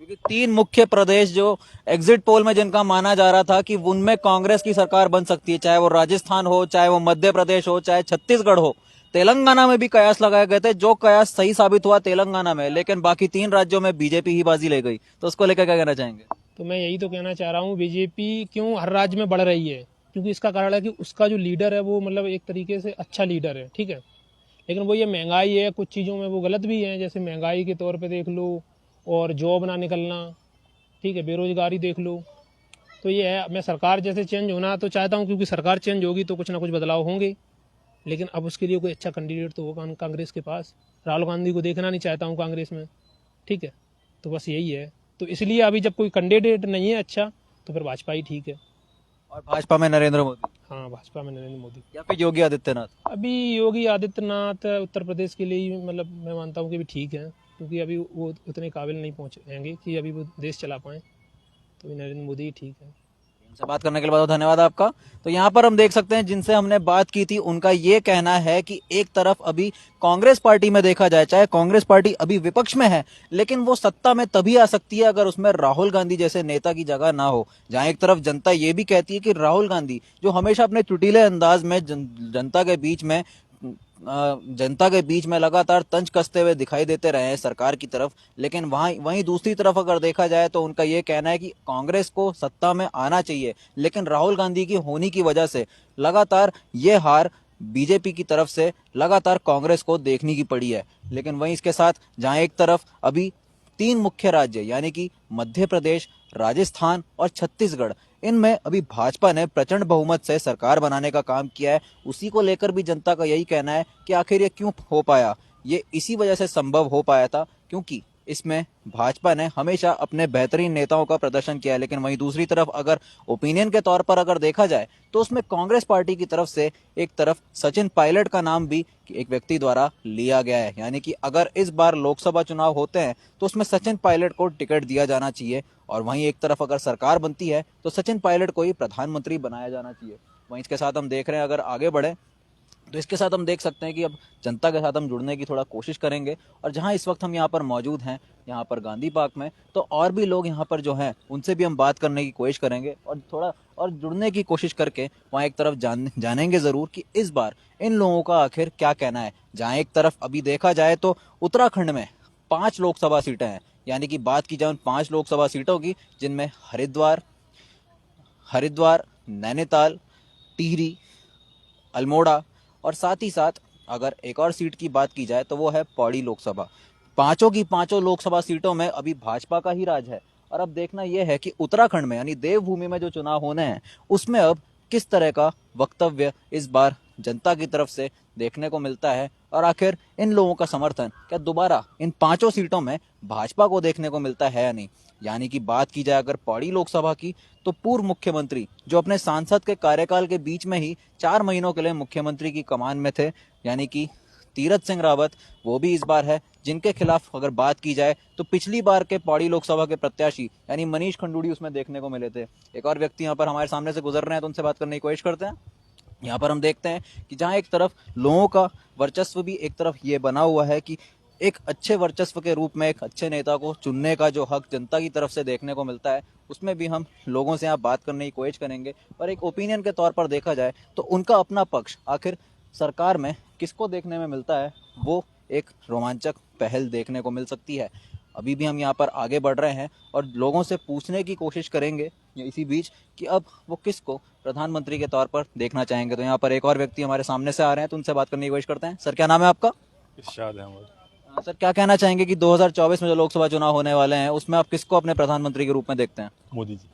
क्योंकि 3 मुख्य प्रदेश जो एग्जिट पोल में जिनका माना जा रहा था कि उनमें कांग्रेस की सरकार बन सकती है, चाहे वो राजस्थान हो, चाहे वो मध्य प्रदेश हो, चाहे छत्तीसगढ़ हो, तेलंगाना में भी कयास लगाए गए थे, जो कयास सही साबित हुआ तेलंगाना में, लेकिन बाकी 3 राज्यों में बीजेपी ही बाजी ले गई। तो उसको लेकर क्या कहना चाहेंगे? तो मैं यही तो कहना चाह रहा हूँ, बीजेपी क्यों हर राज्य में बढ़ रही है, क्योंकि इसका कारण है कि उसका जो लीडर है वो मतलब एक तरीके से अच्छा लीडर है, ठीक है। लेकिन वो ये महंगाई है, कुछ चीज़ों में वो गलत भी है, जैसे महंगाई के तौर पे देख लो, और जॉब ना निकलना, ठीक है, बेरोजगारी देख लो। तो ये है, मैं सरकार जैसे चेंज होना तो चाहता हूँ, क्योंकि सरकार चेंज होगी तो कुछ ना कुछ बदलाव होंगे, लेकिन अब उसके लिए कोई अच्छा कैंडिडेट तो होगा कांग्रेस के पास। राहुल गांधी को देखना नहीं चाहता हूँ कांग्रेस में, ठीक है। तो बस यही है, तो इसलिए अभी जब कोई कैंडिडेट नहीं है अच्छा, तो फिर भाजपा ही ठीक है। और भाजपा में नरेंद्र मोदी हाँ, भाजपा में नरेंद्र मोदी या फिर योगी आदित्यनाथ? अभी योगी आदित्यनाथ उत्तर प्रदेश के लिए ही मतलब मैं मानता हूँ कि भी ठीक है, क्योंकि अभी वो उतने काबिल नहीं पहुँचेंगे कि अभी वो देश चला पाएँ, तो नरेंद्र मोदी ही ठीक है। से बात करने के लिए बहुत धन्यवाद आपका। तो यहाँ पर हम देख सकते हैं जिनसे हमने बात की थी, उनका ये कहना है कि एक तरफ अभी कांग्रेस पार्टी में देखा जाए, चाहे कांग्रेस पार्टी अभी विपक्ष में है, लेकिन वो सत्ता में तभी आ सकती है अगर उसमें राहुल गांधी जैसे नेता की जगह ना हो। जहां एक तरफ जनता ये भी कहती है कि राहुल गांधी जो हमेशा अपने चुटीले अंदाज में जनता के बीच में लगातार तंज कसते हुए दिखाई देते रहे हैं सरकार की तरफ, लेकिन वहीं दूसरी तरफ अगर देखा जाए तो उनका ये कहना है कि कांग्रेस को सत्ता में आना चाहिए, लेकिन राहुल गांधी की होनी की वजह से लगातार ये हार बीजेपी की तरफ से लगातार कांग्रेस को देखनी की पड़ी है। लेकिन वहीं इसके साथ जहां एक तरफ अभी 3 मुख्य राज्य यानी कि मध्य प्रदेश, राजस्थान और छत्तीसगढ़, इनमें अभी भाजपा ने प्रचंड बहुमत से सरकार बनाने का काम किया है, उसी को लेकर भी जनता का यही कहना है कि आखिर ये क्यों हो पाया। ये इसी वजह से संभव हो पाया था क्योंकि इसमें भाजपा ने हमेशा अपने बेहतरीन नेताओं का प्रदर्शन किया है। लेकिन वहीं दूसरी तरफ अगर ओपिनियन के तौर पर अगर देखा जाए तो उसमें कांग्रेस पार्टी की तरफ से एक तरफ सचिन पायलट का नाम भी एक व्यक्ति द्वारा लिया गया है, यानी कि अगर इस बार लोकसभा चुनाव होते हैं तो उसमें सचिन पायलट को टिकट दिया जाना चाहिए, और वहीं एक तरफ अगर सरकार बनती है तो सचिन पायलट को ही प्रधानमंत्री बनाया जाना चाहिए। वहीं इसके साथ हम देख रहे हैं, अगर आगे बढ़े तो इसके साथ हम देख सकते हैं कि अब जनता के साथ हम जुड़ने की थोड़ा कोशिश करेंगे। और जहां इस वक्त हम यहाँ पर मौजूद हैं, यहाँ पर गांधी पार्क में, तो और भी लोग यहाँ पर जो हैं उनसे भी हम बात करने की कोशिश करेंगे और थोड़ा और जुड़ने की कोशिश करके वहाँ एक तरफ जानेंगे ज़रूर कि इस बार इन लोगों का आखिर क्या कहना है। जहाँ एक तरफ अभी देखा जाए तो उत्तराखंड में 5 लोकसभा सीटें हैं, यानी कि बात की जाए उन 5 लोकसभा सीटों की, जिनमें हरिद्वार, नैनीताल, टिहरी, अल्मोड़ा और साथ ही साथ अगर एक और सीट की बात की जाए तो वो है पौड़ी लोकसभा। पांचों की पांचों लोकसभा सीटों में अभी भाजपा का ही राज है। और अब देखना यह है कि उत्तराखंड में यानी देवभूमि में जो चुनाव होने हैं उसमें अब किस तरह का वक्तव्य इस बार जनता की तरफ से देखने को मिलता है, और आखिर इन लोगों का समर्थन क्या दोबारा इन 5 सीटों में भाजपा को देखने को मिलता है या नहीं। यानी कि बात की जाए अगर पौड़ी लोकसभा की, तो पूर्व मुख्यमंत्री जो अपने सांसद के कार्यकाल के बीच में ही 4 महीनों के लिए मुख्यमंत्री की कमान में थे, यानी कि तीरथ सिंह रावत, वो भी इस बार है, जिनके खिलाफ अगर बात की जाए तो पिछली बार के पौड़ी लोकसभा के प्रत्याशी यानी मनीष खंडूड़ी उसमें देखने को मिले थे। एक और व्यक्ति यहाँ पर हमारे सामने से गुजर रहे हैं तो उनसे बात करने की कोशिश करते हैं। यहाँ पर हम देखते हैं कि जहाँ एक तरफ लोगों का वर्चस्व भी एक तरफ ये बना हुआ है कि एक अच्छे वर्चस्व के रूप में एक अच्छे नेता को चुनने का जो हक जनता की तरफ से देखने को मिलता है, उसमें भी हम लोगों से यहाँ बात करने की कोशिश करेंगे। और एक ओपिनियन के तौर पर देखा जाए तो उनका अपना पक्ष आखिर सरकार में किसको देखने में मिलता है, वो एक रोमांचक पहल देखने को मिल सकती है। अभी भी हम यहाँ पर आगे बढ़ रहे हैं और लोगों से पूछने की कोशिश करेंगे इसी बीच कि अब वो किसको प्रधानमंत्री के तौर पर देखना चाहेंगे। तो यहाँ पर एक और व्यक्ति हमारे सामने से आ रहे हैं तो उनसे बात करने की कोशिश करते हैं। सर, क्या नाम है आपका? इरशाद अहमद। सर, क्या कहना चाहेंगे कि 2024 में जो लोकसभा चुनाव होने वाले हैं उसमें आप किसको अपने प्रधानमंत्री के रूप में देखते हैं? मोदी जी।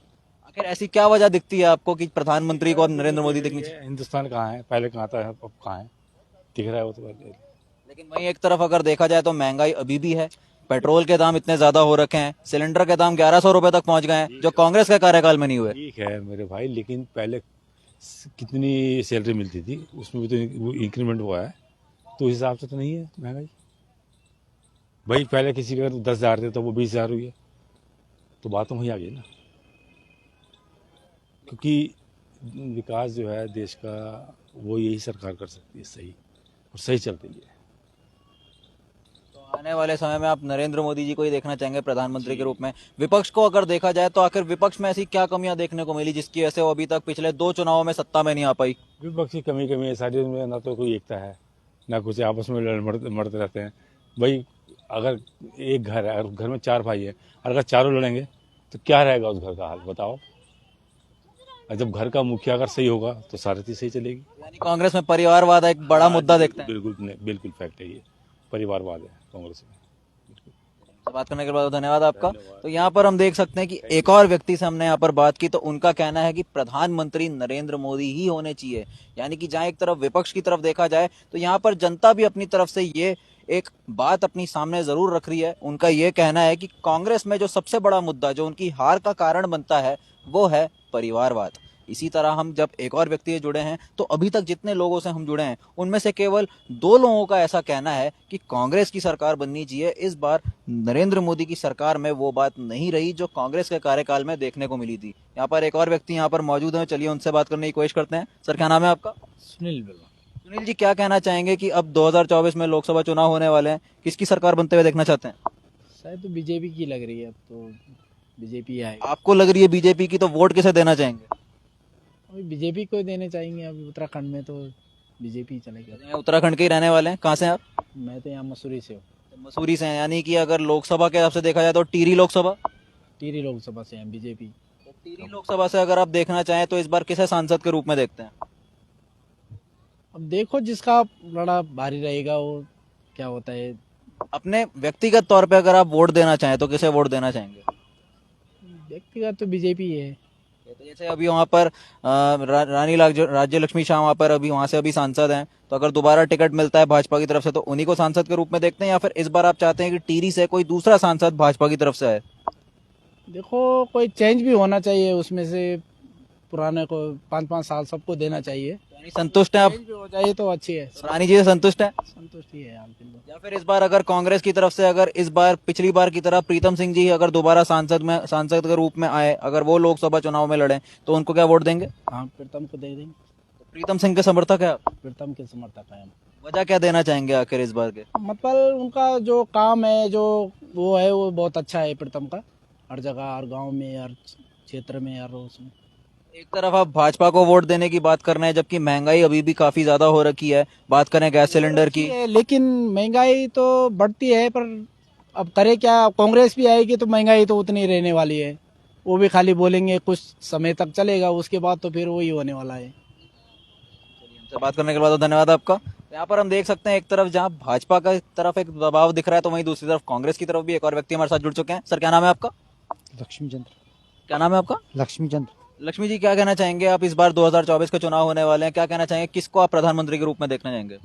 आखिर ऐसी क्या वजह दिखती है आपको कि प्रधानमंत्री को अब नरेंद्र मोदी देखनी चाहिए? हिंदुस्तान कहाँ है, पहले कहाँ था, अब कहाँ है, दिख रहा है वो तो पहले। लेकिन वहीं एक तरफ अगर देखा जाए तो महंगाई अभी भी है, पेट्रोल के दाम इतने ज्यादा हो रखे हैं, सिलेंडर के दाम 1100 रुपए तक पहुंच गए हैं, जो कांग्रेस के कार्यकाल में नहीं हुए। ठीक है मेरे भाई, लेकिन पहले कितनी सैलरी मिलती थी, उसमें भी तो इंक्रीमेंट हुआ है। तो उस हिसाब से तो नहीं है महंगाई। भाई पहले किसी के अगर 10,000 थे तो वो 20,000 हुई है, तो बात तो वहीं आ गई ना। क्योंकि विकास जो है देश का वो यही सरकार कर सकती है सही, और सही चलती है। तो आने वाले समय में आप नरेंद्र मोदी जी को ही देखना चाहेंगे प्रधानमंत्री के रूप में? विपक्ष को अगर देखा जाए तो आखिर विपक्ष में ऐसी क्या कमियां देखने को मिली जिसकी वजह से वो अभी तक पिछले 2 चुनावों में सत्ता में नहीं आ पाई? विपक्ष की कमी है सारी में, ना तो कोई एकता है, ना कुछ, आपस में मरते रहते हैं। भाई अगर एक घर है, अगर घर में 4 भाई है, अगर चारों लड़ेंगे तो क्या रहेगा उस घर का हाल, बताओ। और जब घर का मुखिया अगर सही होगा तो सारी चीज सही चलेगी। यानी कांग्रेस में परिवारवाद एक बड़ा मुद्दा देखते हैं। बिल्कुल फैक्ट है, ये परिवारवाद है कांग्रेस में। तो बात करने के बाद धन्यवाद आपका। तो यहाँ पर हम देख सकते हैं कि एक और व्यक्ति से हमने यहाँ पर बात की, तो उनका कहना है कि प्रधानमंत्री नरेंद्र मोदी ही होने चाहिए। यानी कि जहाँ एक तरफ विपक्ष की तरफ देखा जाए तो यहाँ पर जनता भी अपनी तरफ से ये एक बात अपनी सामने जरूर रख रही है। उनका ये कहना है कि कांग्रेस में जो सबसे बड़ा मुद्दा जो उनकी हार का कारण बनता है वो है परिवारवाद। इसी तरह हम जब एक और व्यक्ति से जुड़े हैं तो अभी तक जितने लोगों से हम जुड़े हैं उनमें से केवल 2 लोगों का ऐसा कहना है कि कांग्रेस की सरकार बननी चाहिए। इस बार नरेंद्र मोदी की सरकार में वो बात नहीं रही जो कांग्रेस के कार्यकाल में देखने को मिली थी। यहाँ पर एक और व्यक्ति यहाँ पर मौजूद है, चलिए उनसे बात करने की कोशिश करते हैं। सर क्या नाम है आपका? सुनील बिल्ला। सुनील जी, क्या कहना चाहेंगे कि अब 2024 में लोकसभा चुनाव होने वाले हैं, किसकी सरकार बनते हुए देखना चाहते हैं? शायद तो बीजेपी की लग रही है, अब तो बीजेपी आएगी। आपको लग रही है बीजेपी की, तो वोट किसे देना चाहेंगे? अभी बीजेपी को देने चाहेंगे। अभी उत्तराखंड में तो बीजेपी चलेगा। उत्तराखंड के ही रहने वाले हैं, कहाँ से आप? मैं तो यहाँ मसूरी से हूँ। मसूरी से हैं, यानी कि अगर लोकसभा के हिसाब से देखा जाए तो टिहरी लोकसभा लोकसभा से हैं बीजेपी। टिहरी लोकसभा से अगर आप देखना चाहें तो इस बार किसे सांसद के रूप में देखते हैं? अब देखो जिसका बड़ा भारी रहेगा वो क्या होता है। अपने व्यक्तिगत तौर पे अगर आप वोट देना चाहें तो किसे वोट देना चाहेंगे? व्यक्तिगत तो बीजेपी है। तो जैसे अभी वहाँ पर रानी राज्य लक्ष्मी शाह वहाँ पर अभी वहाँ से अभी सांसद हैं, तो अगर दोबारा टिकट मिलता है भाजपा की तरफ से तो उन्हीं को सांसद के रूप में देखते हैं, या फिर इस बार आप चाहते हैं कि टिहरी से कोई दूसरा सांसद भाजपा की तरफ से आए? देखो कोई चेंज भी होना चाहिए उसमें से, पुराने को 5-5 साल सबको देना चाहिए। यानी संतुष्ट हैं आप? चेंज भी हो जाए तो अच्छी है। रानी जी से संतुष्ट है? संतुष्ट ही है हाल फिलहाल। या फिर इस बार अगर कांग्रेस की तरफ से अगर इस बार पिछली बार की तरह प्रीतम सिंह जी अगर दोबारा सांसद के रूप में आए, अगर वो लोकसभा चुनाव में लड़े तो उनको क्या वोट देंगे? हाँ, प्रीतम को दे देंगे। तो प्रीतम सिंह के समर्थक है आप? प्रीतम के समर्थक है। वजह क्या देना चाहेंगे आखिर इस बार के? मतलब उनका जो काम है जो वो है वो बहुत अच्छा है प्रीतम का। हर जगह, हर गांव में, हर क्षेत्र में, हर उसमें। एक तरफ आप भाजपा को वोट देने की बात कर रहे हैं जबकि महंगाई अभी भी काफी ज्यादा हो रखी है। बात करें गैस सिलेंडर की, लेकिन महंगाई तो बढ़ती है, पर अब करे क्या। कांग्रेस भी आएगी तो महंगाई तो उतनी रहने वाली है। वो भी खाली बोलेंगे कुछ समय तक चलेगा, उसके बाद तो फिर वही होने वाला है। हमसे बात करने के बाद धन्यवाद आपका। यहाँ पर हम देख सकते हैं एक तरफ जहाँ भाजपा का तरफ एक दबाव दिख रहा है तो वहीं दूसरी तरफ कांग्रेस की तरफ भी एक और व्यक्ति हमारे साथ जुड़ चुके हैं। सर क्या नाम है आपका? लक्ष्मीचंद्र। क्या नाम है आपका? लक्ष्मीचंद्र। लक्ष्मी जी, क्या कहना चाहेंगे आप? इस बार 2024 के चुनाव होने वाले हैं, क्या कहना चाहेंगे, किसको आप प्रधानमंत्री के रूप में देखना चाहेंगे?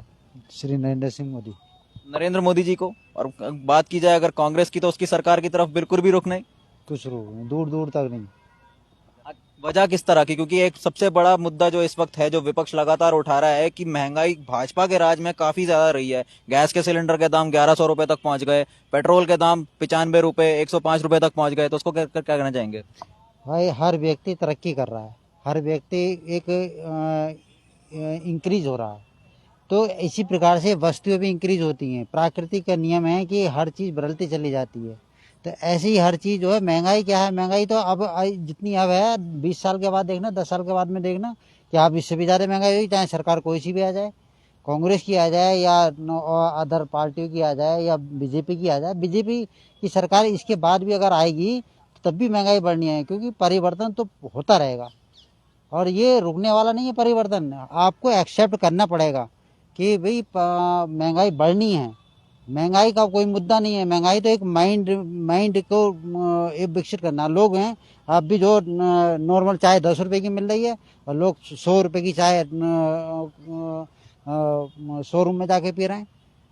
श्री नरेंद्र सिंह मोदी। नरेंद्र मोदी जी को। और बात की जाए अगर कांग्रेस की तो उसकी सरकार की तरफ बिल्कुल भी रुख नहीं, कुछ दूर दूर तक नहीं। वजह किस तरह की? क्योंकि एक सबसे बड़ा मुद्दा जो इस वक्त है जो विपक्ष लगातार उठा रहा है कि महंगाई भाजपा के राज में काफी ज्यादा रही है। गैस के सिलेंडर के दाम 1100 रुपए तक पहुंच गए, पेट्रोल के दाम 95 रुपए 105 रुपए तक पहुंच गए, तो उसको क्या कहना चाहेंगे? भाई हर व्यक्ति तरक्की कर रहा है, हर व्यक्ति एक इंक्रीज हो रहा है, तो इसी प्रकार से वस्तुएं भी इंक्रीज होती हैं। प्राकृतिक का नियम है कि हर चीज़ बदलती चली जाती है, तो ऐसे ही हर चीज़ जो है। महंगाई क्या है? महंगाई तो अब जितनी अब है 20 साल के बाद देखना, 10 साल के बाद में देखना कि आप इससे भी ज़्यादा महंगाई होगी, चाहे सरकार कोई सी भी आ जाए, कांग्रेस की आ जाए या अदर पार्टियों की आ जाए या बीजेपी की आ जाए। बीजेपी की सरकार इसके बाद भी अगर आएगी तब भी महंगाई बढ़नी है, क्योंकि परिवर्तन तो होता रहेगा और ये रुकने वाला नहीं है। परिवर्तन आपको एक्सेप्ट करना पड़ेगा कि भाई महंगाई बढ़नी है। महंगाई का कोई मुद्दा नहीं है। महंगाई तो एक माइंड को एक विकसित करना। लोग हैं अब भी जो नॉर्मल चाय 10 रुपए की मिल रही है और लोग 100 रुपए की चाय शोरूम में जाके पी रहे हैं।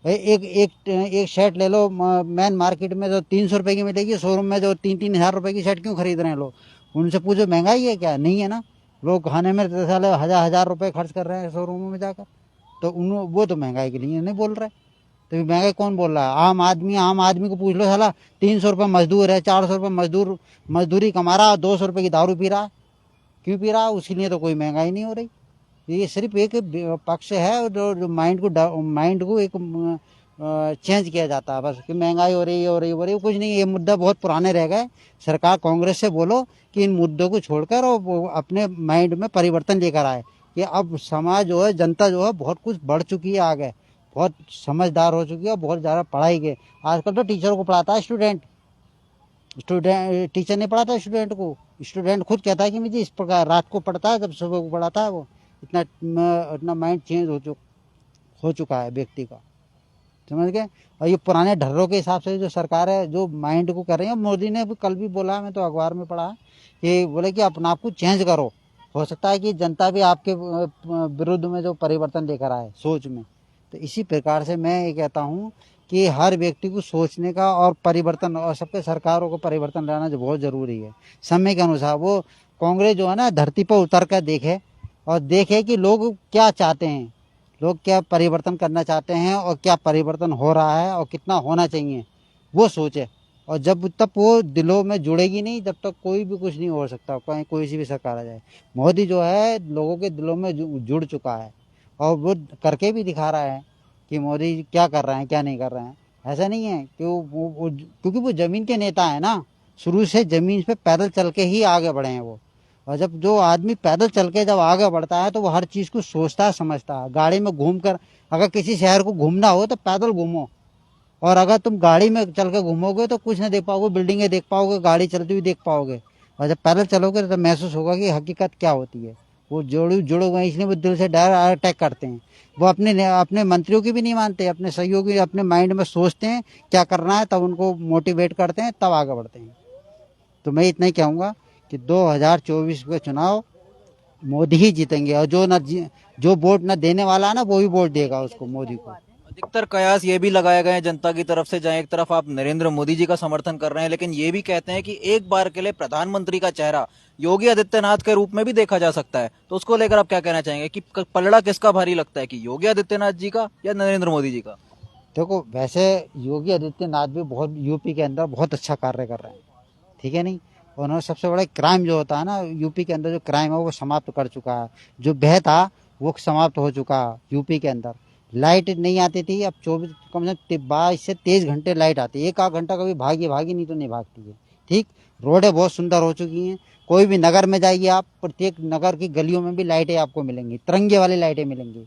एक शर्ट ले लो मैन मार्केट में जो 300 रुपए की मिलेगी, शोरूम में जो 3-3 हज़ार रुपए की शर्ट क्यों खरीद रहे हैं लोग? उनसे पूछो महंगाई है क्या? नहीं है ना। लोग खाने में 1,000 रुपए खर्च कर रहे हैं शोरूमों में जाकर। तो वो तो महंगाई के लिए नहीं बोल रहे। तो महंगाई कौन बोल रहा है? आम आदमी को पूछ लो, साला 300 रुपये मजदूर है, 400 रुपये मजदूरी कमा रहा, 200 रुपये की दारू पी रहा है। क्यों पी रहा है? उसके लिए तो कोई महंगाई नहीं हो रही। ये सिर्फ एक पक्ष है जो माइंड को एक चेंज किया जाता है बस, कि महंगाई हो रही है, कुछ नहीं। ये मुद्दा बहुत पुराने रह गए। सरकार कांग्रेस से बोलो कि इन मुद्दों को छोड़कर और वो अपने माइंड में परिवर्तन लेकर आए कि अब समाज जो है, जनता जो है, बहुत कुछ बढ़ चुकी है आगे, बहुत समझदार हो चुकी है, बहुत ज़्यादा पढ़ाई के। आजकल तो टीचर को पढ़ाता है स्टूडेंट, टीचर नहीं पढ़ाता स्टूडेंट को। स्टूडेंट खुद कहता है कि मुझे इस प्रकार रात को पढ़ता है, जब सुबह को पढ़ाता है। वो इतना माइंड चेंज हो चुका है व्यक्ति का, समझ गए। और ये पुराने ढर्रों के हिसाब से जो सरकार है, जो माइंड को कर रही है। मोदी ने कल भी बोला, मैं तो अखबार में पढ़ा कि बोले कि अपना आप को चेंज करो। हो सकता है कि जनता भी आपके विरुद्ध में जो परिवर्तन लेकर आए सोच में। तो इसी प्रकार से मैं ये कहता हूँ कि हर व्यक्ति को सोचने का और परिवर्तन, और सबके सरकारों को परिवर्तन लाना जो बहुत ज़रूरी है समय के अनुसार। वो कांग्रेस जो है ना, धरती पर उतर कर देखे और देखे कि लोग क्या चाहते हैं, लोग क्या परिवर्तन करना चाहते हैं और क्या परिवर्तन हो रहा है और कितना होना चाहिए, वो सोचे। और जब तक वो दिलों में जुड़ेगी नहीं, जब तक कोई भी कुछ नहीं हो सकता, कोई सी भी सरकार आ जाए। मोदी जो है लोगों के दिलों में जुड़ चुका है और वो करके भी दिखा रहा है कि मोदी क्या कर रहे हैं, क्या नहीं कर रहे हैं। ऐसा नहीं है कि क्योंकि वो जमीन के नेता है ना, शुरू से जमीन पे पैदल चल के ही आगे बढ़े हैं वो। और जब जो आदमी पैदल चल के जब आगे बढ़ता है तो वो हर चीज़ को सोचता है, समझता है। गाड़ी में घूमकर, अगर किसी शहर को घूमना हो तो पैदल घूमो, और अगर तुम गाड़ी में चल के घूमोगे तो कुछ नहीं देख पाओगे, बिल्डिंगें देख पाओगे, गाड़ी चलती हुई देख पाओगे। और जब पैदल चलोगे तो महसूस होगा कि हकीकत क्या होती है। वो जुड़े हुए हैं, इसलिए वो दिल से डायरेक्ट अटैक करते हैं। वो अपने मंत्रियों की भी नहीं मानते, अपने सहयोगी अपने माइंड में सोचते हैं क्या करना है, तब उनको मोटिवेट करते हैं, तब आगे बढ़ते हैं। तो मैं इतना ही कहूँगा कि 2024 के चुनाव मोदी ही जीतेंगे, और जो वोट न देने वाला है ना, वो भी वोट देगा उसको, मोदी को। अधिकतर कयास ये भी लगाए गए हैं जनता की तरफ से, जहां एक तरफ आप नरेंद्र मोदी जी का समर्थन कर रहे हैं, लेकिन ये भी कहते हैं कि एक बार के लिए प्रधानमंत्री का चेहरा योगी आदित्यनाथ के रूप में भी देखा जा सकता है। तो उसको लेकर आप क्या कहना चाहेंगे कि पलड़ा किसका भारी लगता है, कि योगी आदित्यनाथ जी का या नरेंद्र मोदी जी का? देखो, वैसे योगी आदित्यनाथ भी बहुत यूपी के अंदर बहुत अच्छा कार्य कर रहे हैं, ठीक है नहीं। उन्होंने सबसे बड़ा क्राइम जो होता है ना यूपी के अंदर, जो क्राइम है वो समाप्त कर चुका है। जो भय था वो समाप्त हो चुका है यूपी के अंदर। लाइट नहीं आती थी, अब 24 कम से कम 22 से 23 घंटे लाइट आती है। एक आध घंटा कभी भागी नहीं तो नहीं भागती है, ठीक। रोडें बहुत सुंदर हो चुकी हैं। कोई भी नगर में जाइए आप, प्रत्येक नगर की गलियों में भी लाइटें आपको मिलेंगी, तिरंगे वाली लाइटें मिलेंगी।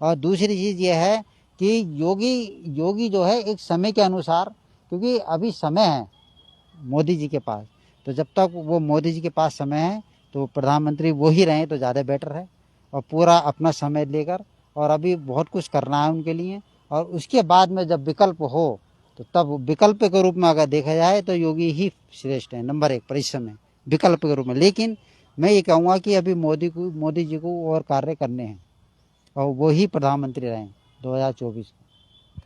और दूसरी चीज़ ये है कि योगी जो है एक समय के अनुसार, क्योंकि अभी समय है मोदी जी के पास, तो जब तक वो मोदी जी के पास समय है तो प्रधानमंत्री वो ही रहें तो ज़्यादा बेटर है। और पूरा अपना समय लेकर, और अभी बहुत कुछ करना है उनके लिए। और उसके बाद में जब विकल्प हो तो तब विकल्प के रूप में अगर देखा जाए तो योगी ही श्रेष्ठ है, नंबर 1 पर इस समय विकल्प के रूप में। लेकिन मैं ये कहूँगा कि अभी मोदी जी को और कार्य करने हैं और वो ही प्रधानमंत्री रहें 2024 में।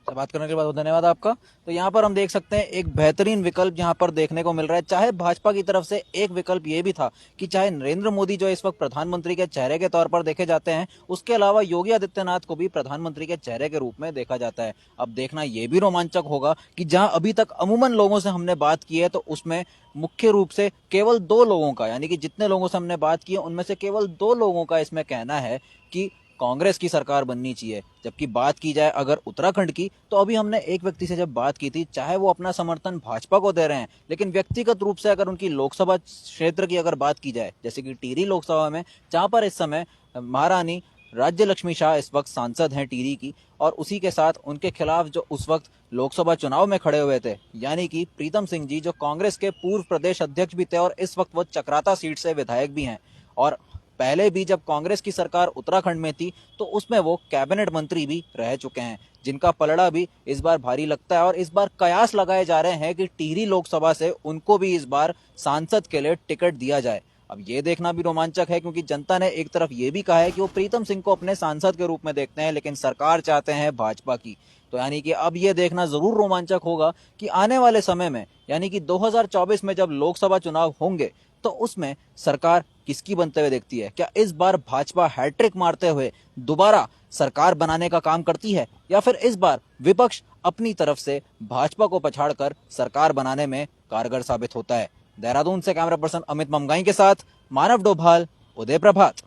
से बात करने के बाद धन्यवाद आपका। तो यहाँ पर हम देख सकते हैं एक बेहतरीन विकल्प यहाँ पर देखने को मिल रहा है। चाहे भाजपा की तरफ से एक विकल्प ये भी था कि चाहे नरेंद्र मोदी जो इस वक्त प्रधानमंत्री के चेहरे के तौर पर देखे जाते हैं, उसके अलावा योगी आदित्यनाथ को भी प्रधानमंत्री के चेहरे के रूप में देखा जाता है। अब देखना ये भी रोमांचक होगा कि जहां अभी तक अमूमन लोगों से हमने बात की है, तो उसमें मुख्य रूप से केवल 2 लोगों का, यानी कि जितने लोगों से हमने बात की है उनमें से केवल 2 लोगों का इसमें कहना है कि कांग्रेस की सरकार बननी चाहिए। जबकि बात की जाए अगर उत्तराखंड की, तो अभी हमने एक व्यक्ति से जब बात की थी, चाहे वो अपना समर्थन भाजपा को दे रहे हैं, लेकिन व्यक्तिगत रूप से अगर उनकी लोकसभा क्षेत्र की अगर बात की जाए, जैसे कि टिहरी लोकसभा में, जहां पर इस समय महारानी राज्य लक्ष्मी शाह इस वक्त सांसद हैं टिहरी की, और उसी के साथ उनके खिलाफ जो उस वक्त लोकसभा चुनाव में खड़े हुए थे, यानी कि प्रीतम सिंह जी, जो कांग्रेस के पूर्व प्रदेश अध्यक्ष भी थे और इस वक्त वो चक्राता सीट से विधायक भी हैं, और पहले भी जब कांग्रेस की सरकार उत्तराखंड में थी तो उसमें वो कैबिनेट मंत्री भी रह चुके हैं, जिनका पलड़ा भी इस बार भारी लगता है। और इस बार कयास लगाए जा रहे हैं कि टिहरी लोकसभा से उनको भी इस बार सांसद के लिए टिकट दिया जाए। अब ये देखना भी रोमांचक है, क्योंकि जनता ने एक तरफ ये भी कहा है कि वो प्रीतम सिंह को अपने सांसद के रूप में देखते हैं, लेकिन सरकार चाहते हैं भाजपा की। तो यानी कि अब ये देखना जरूर रोमांचक होगा कि आने वाले समय में यानी कि 2024 में जब लोकसभा चुनाव होंगे तो उसमें सरकार किसकी बनते हुए देखती है। क्या इस बार भाजपा हैट्रिक मारते हुए दोबारा सरकार बनाने का काम करती है या फिर इस बार विपक्ष अपनी तरफ से भाजपा को पछाड़कर सरकार बनाने में कारगर साबित होता है। देहरादून से कैमरा पर्सन अमित ममगाई के साथ मानव डोभाल, उदय प्रभात।